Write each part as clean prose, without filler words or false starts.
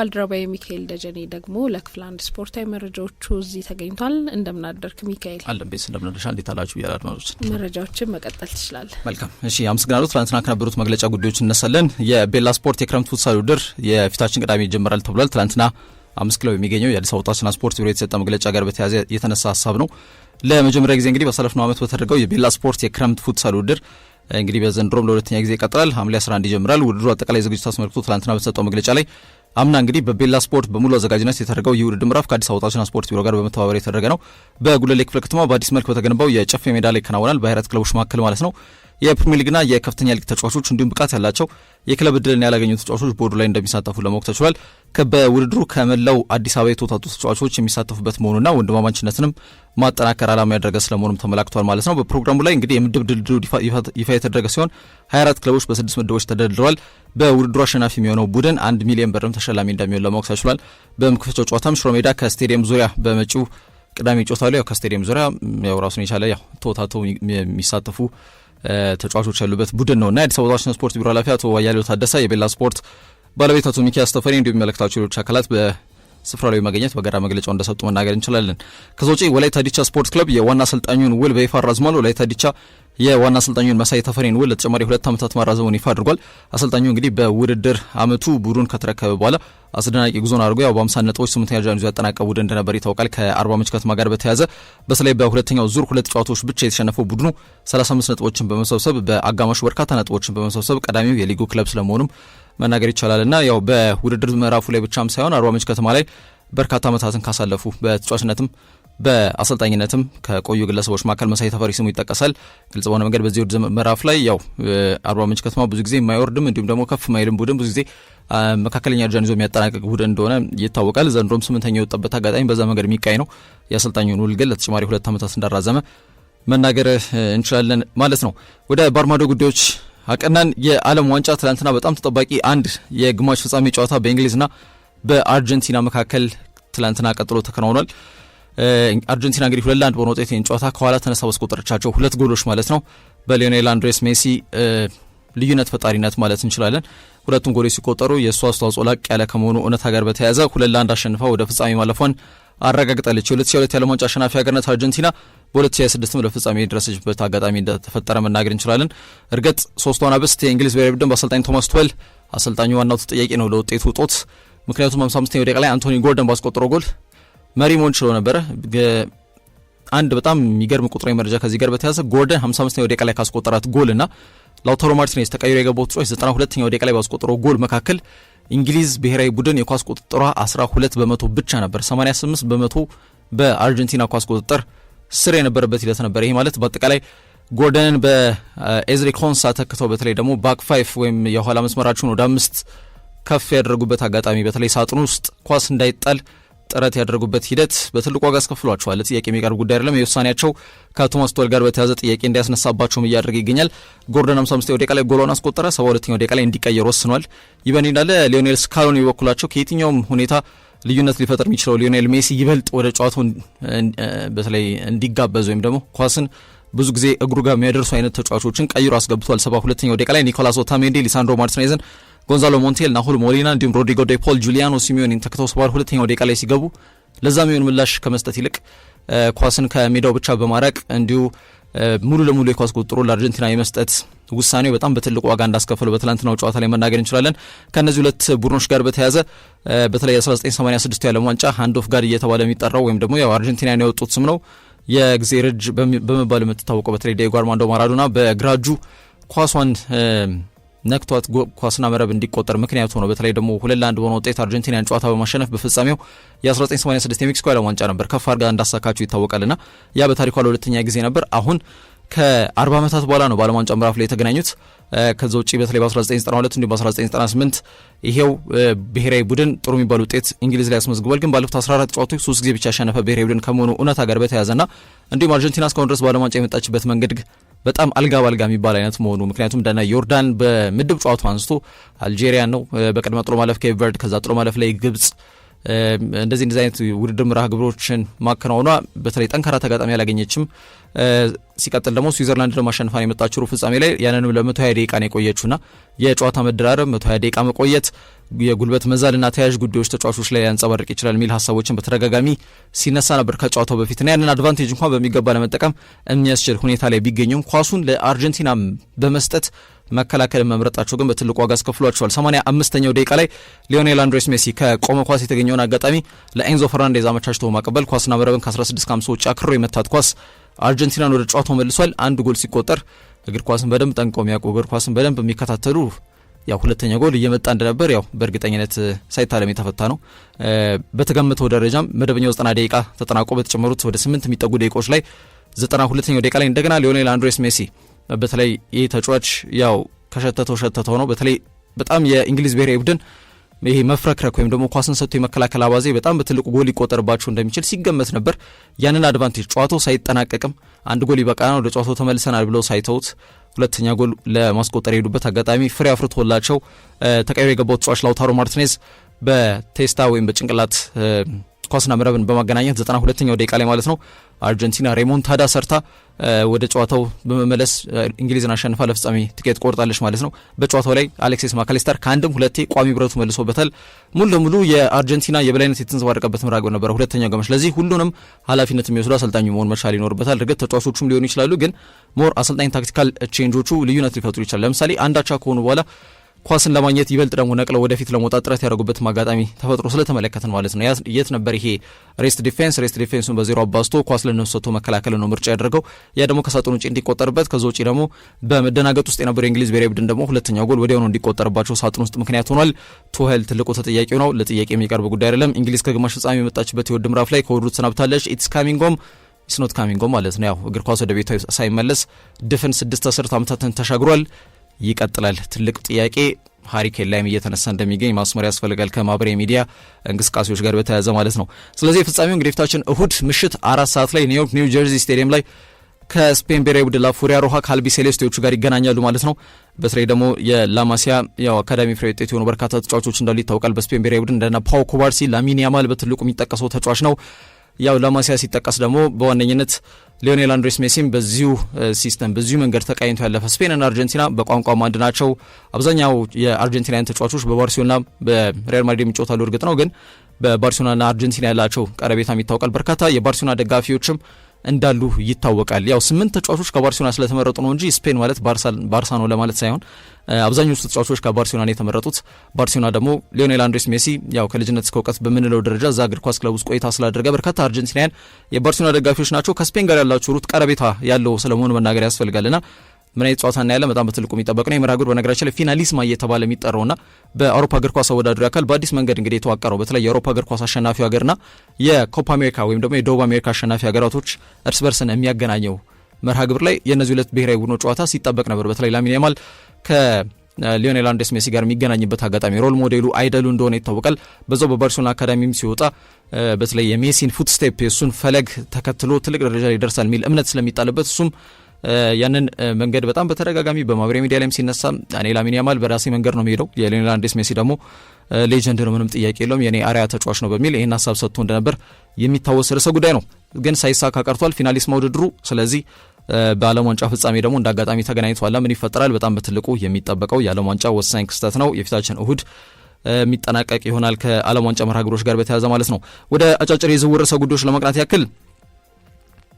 ባልደረባዬ ሚካኤል ደጀኔ ደግሞ ለክፍል አንድ ስፖርታዊ መረጃዎቹ እዚህ ተገኝቷል። እንደምናደርክ ሚካኤል? አለምቤስ እንደምናደርሻ እንዴት አላችሁ ይላል ነው። መረጃዎችን መቀጠል ትችላለህ። መልካም እሺ፣ አመሰግናለሁ። ትናንትና ከነበሩት መግለጫ ጉዳዮች እንነሳለን። የቤላ ስፖርት የክረምት ፉትሳል ውድድር የፊታችን ቅዳሜ ይጀምራል ተብሏል። ትናንትና 5 ኪሎ የሚገኘው የአዲስ አበባ ወጣቶችና ስፖርት ቢሮ የተሰጠ መግለጫ ጋር በተያያዘ የተነሳ ሀሳብ ነው። ለመጀመሪያ ጊዜ እንግዲህ ባሳለፍነው ዓመት በተደረገው የቤላ ስፖርት የክረምት ፉትሳል ውድድር እንግዲህ በዘንድሮም ለሁለተኛ ጊዜ ይቀጥላል። ሐምሌ 11 ይጀምራል። ውድድሩ አጠቃላይ ዝግጅት አስመልክቶ ትናንትና በተሰጠው መግለጫ ላይ አምና እንግዲህ በቤላ ስፖርት በሙሉ አዘጋጅነት የተደረገው የውድድር ምዕራፍ ከአዲስ አበባ ወጣቶችና ስፖርት ቢሮ ጋር በመተባበር የተደረገ ነው። በጉለሌ ክፍለ ከተማ በአዲስ መልክ በተገነባው የጨፌ ሜዳ ላይ ይከናወናል። በ24 ክለቦች መካከል ማለት ነው። የፕሪሚየር ሊግና የከፍተኛ ሊግ ተጫዋቾች እንዲሁም ብቃት ያላቸው የክለብ ዕድልን ያላገኙ ተጫዋቾች ቦርዱ ላይ እንደሚሳተፉ ለማወቅ ተችሏል። በውድድሩ ከመላው አዲስ አበባ የተውጣጡ ተጫዋቾች የሚሳተፉበት መሆኑና ወንድማማችነትንም ማጠናከር ዓላማ ያደረገ ስለመሆኑም ተመላክቷል ማለት ነው። በፕሮግራሙ ላይ እንግዲህ የምድብ ድልድሉ ይፋ የተደረገ ሲሆን 24 ክለቦች በ6 ምድቦች ተደልድለዋል። በውድድሩ አሸናፊ የሚሆነው ቡድን 1 ሚሊዮን ብርም ተሸላሚ እንደሚሆን ለማወቅ ተችሏል። በመክፈቻው ጨዋታም ሽሮ ሜዳ ከስቴዲየም ዙሪያ በመጪው ቅዳሜ ይጫወታሉ። ያው ከስቴዲየም ዙሪያ ያው ራሱን የቻለ ያው ተወታተው የሚሳተፉ ተጫዋቾች ያሉበት ቡድን ነውና የአዲስ አበባ ወጣቶችና ስፖርት ቢሮ ኃላፊ አቶ ዋያሌው ታደሰ፣ የቤላ ስፖርት ባለቤት አቶ ሚኪያስ ተፈሪ እንዲሁም የሚመለከታቸው ሌሎች አካላት በስፍራው ላይ መገኘት በጋራ መግለጫው እንደሰጡ መናገር እንችላለን። ከዛ ውጪ ወላይታ ዲቻ ስፖርት ክለብ የዋና አሰልጣኙን ውል በይፋ አራዝሟል። ወላይታ ዲቻ የዋና አሰልጣኙን መሳይ ተፈሪን ውል ለተጨማሪ 2 ዓመታት ማራዘሙን ይፋ አድርጓል። አሰልጣኙ እንግዲህ በውድድር አመቱ ቡድን ከተረከበ በኋላ አስደናቂ ጉዞን አድርጎ ያው በ50 ነጥቦች 8ኛ ደረጃን ይዞ ያጠናቀቀ ቡድን እንደነበር ይታወቃል። ከአርባ ምንጭ ከተማ ጋር በተያያዘ በተለይ በሁለተኛው ዙር 2 ጨዋታዎች ብቻ የተሸነፈው ቡድኑ 35 ነጥቦችን በመሰብሰብ በአጋማሹ በርካታ ነጥቦችን በመሰብሰብ ቀዳሚው የሊጉ ክለብ ስለመሆኑም መናገር ይቻላልና ያው በውድድር ምዕራፉ ላይ ብቻም ሳይሆን አርባ ምንጭ ከተማ ላይ በርካታ ዓመታትን ካሳለፉ በተጫዋችነትም በአሰልጣኝነትም ከቆዩ ግለሰቦች መካከል መሳይ ተፈሪ ስሙ ይጠቀሳል። ግልጽ በሆነ መንገድ በዚህ ውድድር ምዕራፍ ላይ ያው አርባ ምንጭ ከተማ ብዙ ጊዜ የማይወርድም እንዲሁም ደግሞ ከፍ ማይልም ቡድን ብዙ ጊዜ መካከለኛ ደረጃን ይዞ የሚያጠናቅቅ ቡድን እንደሆነ ይታወቃል። ዘንድሮም 8ኛ የወጣበት አጋጣሚ በዛ መንገድ የሚቃይ ነው። የአሰልጣኙን ውል ግን ለተጨማሪ 2 ዓመታት እንዳራዘመ መናገር እንችላለን ማለት ነው። ወደ ባርማዶ ጉዳዮች አቀናን። የዓለም ዋንጫ ትናንትና በጣም ተጠባቂ አንድ የግማሽ ፍጻሜ ጨዋታ በእንግሊዝና በአርጀንቲና መካከል ትናንትና ቀጥሎ ተከናውኗል። አርጀንቲና እንግዲህ 2-1 በሆነ ውጤት ይህን ጨዋታ ከኋላ ተነሳ ባስቆጠረቻቸው 2 ጎሎች ማለት ነው በሊዮኔል አንድሬስ ሜሲ ልዩነት ፈጣሪነት ማለት እንችላለን። ሁለቱም ጎሎች ሲቆጠሩ የእሱ አስተዋጽኦ ላቅ ያለ ከመሆኑ እውነታ ጋር በተያያዘ 2-1 አሸንፋ ወደ ፍጻሜ ማለፏን አረጋግጣለች። የ2022 የዓለም ዋንጫ አሸናፊ ሀገርነት አርጀንቲና በ2026 ለፍጻሜ የደረሰችበት አጋጣሚ እንደተፈጠረ መናገር እንችላለን። እርግጥ ሶስቷን አብስት የእንግሊዝ ብሔራዊ ቡድን በአሰልጣኝ ቶማስ ቱዌል አሰልጣኙ ዋናው ተጠያቂ ነው ለውጤቱ እጦት። ምክንያቱም 55ኛው ደቂቃ ላይ አንቶኒ ጎርደን ባስቆጠረው ጎል መሪ መሆን ችሎ ነበረ። አንድ በጣም የሚገርም ቁጥራዊ መረጃ ከዚህ ጋር በተያያዘ ጎርደን 55ኛው ደቂቃ ላይ ካስቆጠራት ጎልና ላውታሮ ማርቲኔዝ ተቀይሮ የገባው ተጫዋች 92ኛው ደቂቃ ላይ ባስቆጠረው ጎል መካከል እንግሊዝ ብሔራዊ ቡድን የኳስ ቁጥጥሯ 12% ብቻ ነበር። 88% በአርጀንቲና ኳስ ቁጥጥር ስር የነበረበት ሂደት ነበር። ይሄ ማለት በአጠቃላይ ጎርደንን በኤዝሪ ኮንሳ ተክተው በተለይ ደግሞ ባክ 5 ወይም የኋላ መስመራቸውን ወደ 5 ከፍ ያደረጉበት አጋጣሚ በተለይ ሳጥኑ ውስጥ ኳስ እንዳይጣል ጥረት ያደረጉበት ሂደት በትልቁ ዋጋ አስከፍሏቸዋል። ጥያቄ የሚቀርብ ጉዳይ አይደለም። የውሳኔያቸው ከቶማስ ቱዌል ጋር በተያያዘ ጥያቄ እንዲያስነሳባቸውም እያደረገ ይገኛል። ጎርደን 55ኛው ደቂቃ ላይ ጎሏን አስቆጠረ። 72ኛው ደቂቃ ላይ እንዲቀየር ወስኗል። ይህ በእንዲህ እንዳለ ሊዮኔል ስካሎኒ በበኩላቸው ከየትኛውም ሁኔታ ልዩነት ሊፈጥር የሚችለው ሊዮኔል ሜሲ ይበልጥ ወደ ጨዋታው በተለይ እንዲጋበዝ ወይም ደግሞ ኳስን ብዙ ጊዜ እግሩ ጋር የሚያደርሱ አይነት ተጫዋቾችን ቀይሮ አስገብቷል። 72ኛው ደቂቃ ላይ ኒኮላስ ኦታሜንዲ፣ ሊሳንድሮ ማርቲኔዝን፣ ጎንዛሎ ሞንቴል፣ ናሁል ሞሊና እንዲሁም ሮድሪጎ ዴ ፖል፣ ጁሊያኖ ሲሚዮኒን ተክተው 72ኛው ደቂቃ ላይ ሲገቡ ለዛ የሚሆን ምላሽ ከመስጠት ይልቅ ኳስን ከሜዳው ብቻ በማራቅ እንዲሁ ሙሉ ለሙሉ የኳስ ቁጥጥሩ ለአርጀንቲና የመስጠት ውሳኔው በጣም በትልቁ ዋጋ እንዳስከፈለው በትላንትናው ጨዋታ ላይ መናገር እንችላለን። ከነዚህ ሁለት ቡድኖች ጋር በተያያዘ በተለይ 1986 የዓለም ዋንጫ ሃንድ ኦፍ ጋድ እየተባለ የሚጠራው ወይም ደግሞ ያው አርጀንቲናን ያወጡት ስም ነው የእግዜር እጅ በመባል የምትታወቀው በተለይ ዲዬጎ አርማንዶ ማራዶና በግራ እጁ ኳሷን ነክቷት ኳስና መረብ እንዲቆጠር ምክንያት ሆኖ በተለይ ደግሞ 2-1 በሆነ ውጤት አርጀንቲናን ጨዋታ በማሸነፍ በፍጻሜው የ1986 የሜክሲኮ የዓለም ዋንጫ ነበር ከፍ አድርጋ እንዳሳካቸው ይታወቃልና ያ በታሪኳ ለሁለተኛ ጊዜ ነበር። አሁን ከ40 ዓመታት በኋላ ነው በዓለም ዋንጫ ምዕራፍ ላይ የተገናኙት። ከዛ ውጪ በተለይ በ1992 እንዲሁም በ1998 ይሄው ብሔራዊ ቡድን ጥሩ የሚባል ውጤት እንግሊዝ ላይ ያስመዝግቧል። ግን ባለፉት 14 ጨዋታዎች 3 ጊዜ ብቻ ያሸነፈ ብሔራዊ ቡድን ከመሆኑ እውነታ ጋር በተያያዘና እንዲሁም አርጀንቲና እስካሁን ድረስ በዓለም ዋንጫ የመጣችበት መንገድ በጣም አልጋ ባልጋ የሚባል አይነት መሆኑ ምክንያቱም እንደና ዮርዳን በምድብ ጨዋታው አንስቶ አልጄሪያ ነው በቅድመ ጥሎ ማለፍ ኬፕ ቨርድ ከዛ ጥሎ ማለፍ ላይ ግብጽ እንደዚህ አይነት ውድድር መርሃ ግብሮችን ማከናወኗ በተለይ ጠንካራ ተጋጣሚ ያላገኘችም ሲቀጥል ደግሞ ስዊዘርላንድ ለማሸነፋን የመጣችው ፍጻሜ ላይ ያንንም ለ120 ደቂቃ ነው የቆየችውና የጨዋታ መደራረብ 120 ደቂቃ መቆየት የጉልበት መዛልና ተያያዥ ጉዳዮች ተጫዋቾች ላይ ያንጸባርቅ ይችላል የሚል ሀሳቦችን በተደጋጋሚ ሲነሳ ነበር ከጨዋታው በፊትና ያንን አድቫንቴጅ እንኳን በሚገባ ለመጠቀም የሚያስችል ሁኔታ ላይ ቢገኙም ኳሱን ለአርጀንቲና በመስጠት መከላከል መምረጣቸው ግን በትልቁ ዋጋ አስከፍሏቸዋል። 85ኛው ደቂቃ ላይ ሊዮኔል አንድሬስ ሜሲ ከቆመ ኳስ የተገኘውን አጋጣሚ ለኤንዞ ፈርናንዴዝ አመቻችቶ ማቀበል ኳስና መረብን ከ16-5 ውጭ አክሮ የመታት ኳስ አርጀንቲናን ወደ ጨዋታው መልሷል። አንድ ጎል ሲቆጠር እግር ኳስን በደንብ ጠንቀው የሚያውቁ እግር ኳስን በደንብ የሚከታተሉ ያው ሁለተኛ ጎል እየመጣ እንደነበር ያው በእርግጠኝነት ሳይታለም የተፈታ ነው። በተገመተው ደረጃም መደበኛው 90 ደቂቃ ተጠናቆ በተጨመሩት ወደ 8 የሚጠጉ ደቂቃዎች ላይ 92ኛው ደቂቃ ላይ እንደገና ሊዮኔል አንድሬስ ሜሲ በተለይ ይህ ተጫዋች ያው ከሸተተው ነው። በተለይ በጣም የእንግሊዝ ብሔራዊ ቡድን ይሄ መፍረክረክ ወይም ደግሞ ኳስን ሰጥቶ የመከላከል አባዜ በጣም በትልቁ ጎል ሊቆጠርባቸው እንደሚችል ሲገመት ነበር። ያንን አድቫንቴጅ ጨዋታው ሳይጠናቀቅም አንድ ጎል ይበቃናል ወደ ጨዋታው ተመልሰናል ብለው ሳይተውት ሁለተኛ ጎል ለማስቆጠር የሄዱበት አጋጣሚ ፍሬ አፍርቶላቸው ተቀይሮ የገባው ተጫዋች ላውታሮ ማርቲኔዝ በቴስታ ወይም በጭንቅላት ኳስና መረብን በማገናኘት 92ኛው ደቂቃ ላይ ማለት ነው አርጀንቲና ሬሞንታዳ ሰርታ ወደ ጨዋታው በመመለስ እንግሊዝን አሸንፋ ለፍጻሜ ቲኬት ቆርጣለች ማለት ነው። በጨዋታው ላይ አሌክሲስ ማካሊስተር ከአንድም ሁለቴ ቋሚ ብረቱ መልሶበታል። ሙሉ ለሙሉ የአርጀንቲና የበላይነት የተንጸባረቀበት ምዕራፍ ነበር ሁለተኛው አጋማሽ። ስለዚህ ሁሉንም ኃላፊነት የሚወስዱ አሰልጣኙ መሆን መቻል ይኖርበታል። እርግጥ ተጫዋቾቹም ሊሆኑ ይችላሉ፣ ግን ሞር አሰልጣኝ ታክቲካል ቼንጆቹ ልዩነት ሊፈጥሩ ይችላል። ለምሳሌ አንዳቻ ከሆኑ በኋላ ኳስን ለማግኘት ይበልጥ ደግሞ ነቅለው ወደፊት ለመውጣት ጥረት ያደረጉበት አጋጣሚ ተፈጥሮ ስለተመለከትን ማለት ነው። የት ነበር ይሄ ሬስት ዲፌንሱን በዜሮ አባዝቶ ኳስ ለነሱ ሰጥቶ መከላከል ነው ምርጫ ያደረገው። ያ ደግሞ ከሳጥኑ ውጪ እንዲቆጠርበት ከዛ ውጪ ደግሞ በመደናገጥ ውስጥ የነበረው የእንግሊዝ ብሔራዊ ቡድን ደግሞ ሁለተኛው ጎል ወዲያውኑ እንዲቆጠርባቸው ሳጥኑ ውስጥ ምክንያት ሆኗል። ቱሄል ትልቁ ተጠያቂው ነው። ለጥያቄ የሚቀርብ ጉዳይ አይደለም። እንግሊዝ ከግማሽ ፍጻሜ የመጣችበት የውድድር ምዕራፍ ላይ ከውድድሩ ተሰናብታለች። ኢትስ ኖት ካሚንግ ሆም ማለት ነው። ያው እግር ኳስ ወደ ቤቷ ሳይመለስ ድፍን 6 ዓመታትን ተሻግሯል። ይቀጥላል። ትልቅ ጥያቄ ሃሪኬን ላይም እየተነሳ እንደሚገኝ ማስመር ያስፈልጋል ከማህበራዊ ሚዲያ እንቅስቃሴዎች ጋር በተያያዘ ማለት ነው። ስለዚህ ፍጻሜው እንግዲህ ፊታችን እሁድ ምሽት 4 ሰዓት ላይ ኒውዮርክ ኒው ጀርዚ ስቴዲየም ላይ ከስፔን ብሔራዊ ቡድን ላፉሪያ ሮሃ ከአልቢ ሴሌስቴዎቹ ጋር ይገናኛሉ ማለት ነው። በተለይ ደግሞ የላማሲያ ያው አካዳሚ ፍሬ ውጤት የሆኑ በርካታ ተጫዋቾች እንዳሉ ይታወቃል። በስፔን ብሔራዊ ቡድን እንደና ፓው ኩባርሲ፣ ላሚን ያማል በትልቁ የሚጠቀሰው ተጫዋች ነው። ያው ላማሲያ ሲጠቀስ ደግሞ በዋነኝነት ሊዮኔል አንድሬስ ሜሲም በዚሁ ሲስተም በዚሁ መንገድ ተቃኝቶ ያለፈ ስፔንና አርጀንቲና በቋንቋም አንድ ናቸው። አብዛኛው የአርጀንቲናውያን ተጫዋቾች በባርሴሎና በሪያል ማድሪድ የሚጫወታሉ እርግጥ ነው፣ ግን በባርሴሎናና አርጀንቲና ያላቸው ቀረቤታም ይታወቃል። በርካታ የባርሴሎና ደጋፊዎችም እንዳሉ ይታወቃል። ያው 8 ተጫዋቾች ከባርሴሎና ስለተመረጡ ነው እንጂ ስፔን ማለት ባርሳ ነው ለማለት ሳይሆን አብዛኞቹ ተጫዋቾች ከባርሴሎና ነው የተመረጡት። ባርሴሎና ደግሞ ሊዮኔል አንድሬስ ሜሲ ያው ከልጅነት እስከ እውቀት በምንለው ደረጃ እዛ እግር ኳስ ክለብ ውስጥ ቆይታ ስላደረገ በርካታ አርጀንቲናውያን የባርሴሎና ደጋፊዎች ናቸው። ከስፔን ጋር ያላቸው ሩት ቀረቤታ ያለው ስለመሆኑ መናገር ያስፈልጋልና ምን አይነት ጨዋታ እናያለን በጣም በትልቁ የሚጠበቅ ነው። የመርሃ ግብሩ በነገራችን ላይ ፊናሊስማ እየተባለ የሚጠራውና በአውሮፓ እግር ኳስ አወዳዳሪ አካል በአዲስ መንገድ እንግዲህ የተዋቀረው በተለይ የአውሮፓ እግር ኳስ አሸናፊው ሀገርና የኮፓ አሜሪካ ወይም ደግሞ የደቡብ አሜሪካ አሸናፊ ሀገራቶች እርስ በርስን የሚያገናኘው መርሃ ግብር ላይ የእነዚህ ሁለት ብሔራዊ ቡድኖች ጨዋታ ሲጠበቅ ነበር። በተለይ ላሚን ያማል ከሊዮኔል አንድሬስ ሜሲ ጋር የሚገናኝበት አጋጣሚ ሮል ሞዴሉ አይደሉ እንደሆነ ይታወቃል። በዛው በባርሴሎና አካዳሚም ሲወጣ በተለይ የሜሲን ፉትስቴፕ የሱን ፈለግ ተከትሎ ትልቅ ደረጃ ላይ ይደርሳል የሚል እምነት ስለሚጣልበት እሱም ያንን መንገድ በጣም በተደጋጋሚ በማህበራዊ ሚዲያ ላይም ሲነሳ እኔ ላሚን ያማል በራሴ መንገድ ነው የሚሄደው፣ የሊዮኔል አንድሬስ ሜሲ ደግሞ ሌጀንድ ነው፣ ምንም ጥያቄ የለውም፣ የኔ አሪያ ተጫዋች ነው በሚል ይህን ሀሳብ ሰጥቶ እንደነበር የሚታወስ ርዕሰ ጉዳይ ነው። ግን ሳይሳካ ቀርቷል ፊናሊስማ ውድድሩ። ስለዚህ በዓለም ዋንጫ ፍጻሜ ደግሞ እንደ አጋጣሚ ተገናኝቷል። ምን ይፈጠራል? በጣም በትልቁ የሚጠበቀው የዓለም ዋንጫ ወሳኝ ክስተት ነው። የፊታችን እሁድ የሚጠናቀቅ ይሆናል ከዓለም ዋንጫ መርሃ ግብሮች ጋር በተያያዘ ማለት ነው። ወደ አጫጭር የዝውውር ርዕሰ ጉዳዮች ለመቅናት ያክል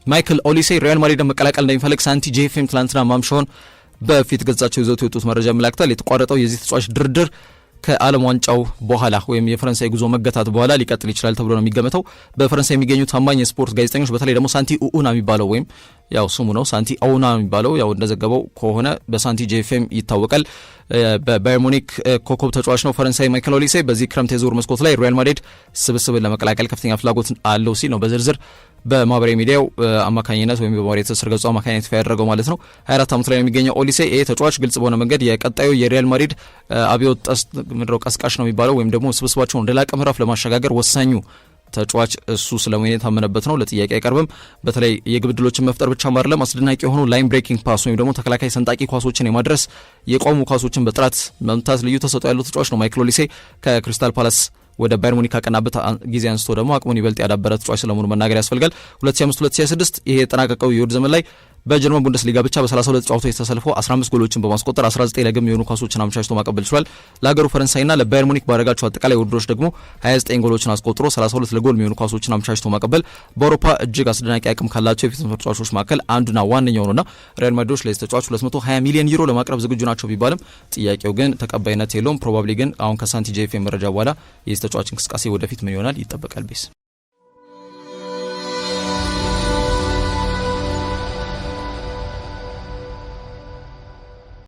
ማይክል ኦሊሴ ሪያል ማድሪድን መቀላቀል እንደሚፈልግ ሳንቲ ጄኤፍኤም ትላንትና ማምሻውን በፊት ገጻቸው ይዘውት የወጡት መረጃ ያመላክታል። የተቋረጠው የዚህ ተጫዋች ድርድር ከዓለም ዋንጫው በኋላ ወይም የፈረንሳይ ጉዞ መገታት በኋላ ሊቀጥል ይችላል ተብሎ ነው የሚገመተው። በፈረንሳይ የሚገኙ ታማኝ የስፖርት ጋዜጠኞች በተለይ ደግሞ ሳንቲ ኡኡና የሚባለው ወይም ያው ስሙ ነው ሳንቲ አውና የሚባለው ያው እንደዘገበው ከሆነ በሳንቲ ጄኤፍኤም ይታወቃል። በባየር ሙኒክ ኮከብ ተጫዋች ነው ፈረንሳይ ማይክል ኦሊሴ። በዚህ ክረምት የዝውውር መስኮት ላይ ሪያል ማድሪድ ስብስብን ለመቀላቀል ከፍተኛ ፍላጎት አለው ሲል ነው በዝርዝር በማህበራዊ ሚዲያው አማካኝነት ወይም በማህበራዊ ትስስር ገጹ አማካኝነት ያደረገው ማለት ነው። 24 ዓመት ላይ የሚገኘው ኦሊሴ ይሄ ተጫዋች ግልጽ በሆነ መንገድ የቀጣዩ የሪያል ማድሪድ አብዮት ቀስቃሽ ነው የሚባለው ወይም ደግሞ ስብስባቸውን ወደ ላቀ ምዕራፍ ለማሸጋገር ወሳኙ ተጫዋች እሱ ስለሆነ የታመነበት ነው። ለጥያቄ አይቀርብም። በተለይ የግብ ዕድሎችን መፍጠር ብቻ አይደለም፣ አስደናቂ የሆኑ ላይን ብሬኪንግ ፓስ ወይም ደግሞ ተከላካይ ሰንጣቂ ኳሶችን የማድረስ የቆሙ ኳሶችን በጥራት መምታት ልዩ ተሰጥኦ ያለው ተጫዋች ነው ማይክል ኦሊሴ። ከክሪስታል ፓላስ ወደ ባየር ሙኒክ ካቀናበት ጊዜ አንስቶ ደግሞ አቅሙን ይበልጥ ያዳበረ ተጫዋች ስለመሆኑ መናገር ያስፈልጋል። 2025-2026 ይሄ የተጠናቀቀው የውድድር ዘመን ላይ በጀርመን ቡንደስሊጋ ብቻ በ32 ጨዋታዎች ተሰልፎ 15 ጎሎችን በማስቆጠር 19 ለግብ የሆኑ ኳሶችን አመቻችቶ ማቀበል ችሏል። ለሀገሩ ፈረንሳይና ለባየር ሙኒክ ባደረጋቸው አጠቃላይ ውድድሮች ደግሞ 29 ጎሎችን አስቆጥሮ 32 ለጎል የሚሆኑ ኳሶችን አመቻችቶ ማቀበል በአውሮፓ እጅግ አስደናቂ አቅም ካላቸው የፊት መስመር ተጫዋቾች መካከል አንዱና ዋነኛው ነውና ሪያል ማድሪዶች ለዚህ ተጫዋች 220 ሚሊዮን ዩሮ ለማቅረብ ዝግጁ ናቸው ቢባልም ጥያቄው ግን ተቀባይነት የለውም። ፕሮባብሊ ግን አሁን ከሳንቲ ጄኤፍኤም መረጃ በኋላ የዚህ ተጫዋች እንቅስቃሴ ወደፊት ምን ይሆናል ይጠበቃል። ቤስ